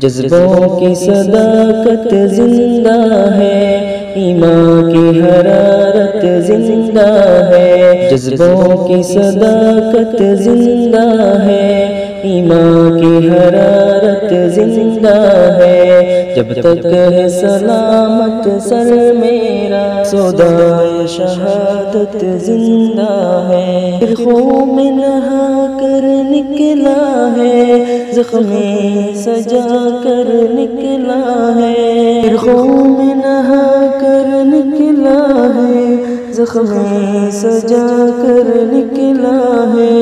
جذبوں کی صداقت زندہ ہے، ایمان کی حرارت زندہ ہے، جذبوں کی صداقت زندہ ہے، ایمان کی حرارت زندہ ہے، جب تک ہے سلامت سر میرا سودائے شہادت زندہ ہے، پھر خون میں نہا کر نکلا ہے، زخمی سجا کر نکلا ہے، پھر خون میں نہا کر نکلا ہے، زخمی سجا کر نکلا ہے،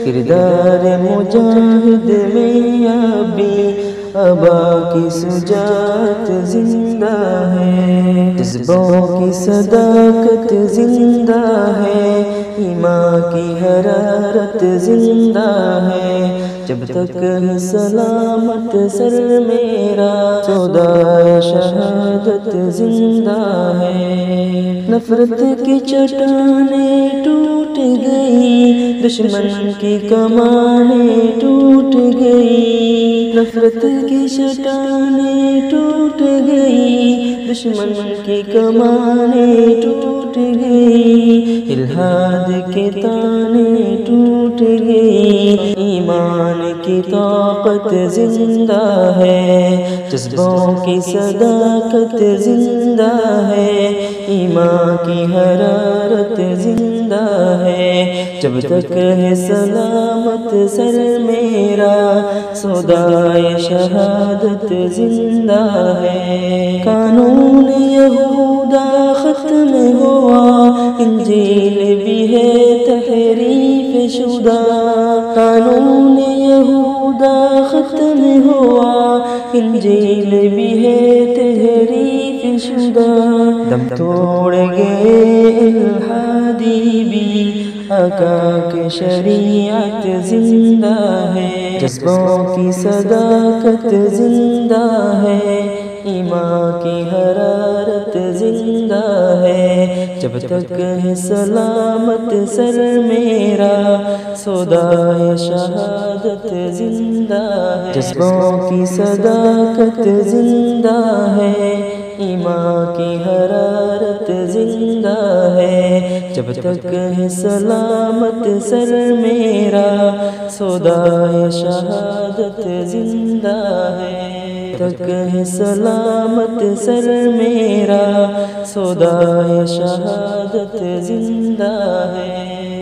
کردار مجاہد میں ابھی ابا کی سجاعت زندہ ہے، جذبوں کی صداقت زندہ ہے، ایمان کی حرارت زندہ ہے، جب تک ہے سلامت سر میرا سودائے شہادت زندہ ہے، نفرت کی چٹانیں ٹوٹ گئی، دشمن کی کمانیں ٹوٹ گئی، نفرت کی چٹانیں ٹوٹ گئی، دشمن کی کمانیں ٹوٹ گئی، الہاد کے تانے ٹوٹ گئی، ایمان کی طاقت زندہ ہے، جذبوں کی صداقت زندہ ہے، ایمان کی حرارت زندہ ہے، جب تک ہے سلامت سر میرا سودائے شہادت زندہ ہے، قانون یہودا ختم ہوا، انجیل بھی ہے تحریف شدہ، قانون یہودا ختم ہوا، انجیل بھی ہے تحریف شدہ، دم توڑ گئے الہادی بھی، آقا کی شریعت زندہ ہے، جذبوں کی صداقت زندہ ہے، ایمان کی حرارت زندہ ہے، جب تک ہے سلامت سر میرا سودائے شہادت زندہ ہے، جذبوں کی صداقت زندہ ہے، ایمان کی حرارت زندہ ہے، جب تک ہے سلامت سر میرا سودائے شہادت زندہ ہے، تک ہے سلامت سر میرا سودائے شہادت زندہ ہے۔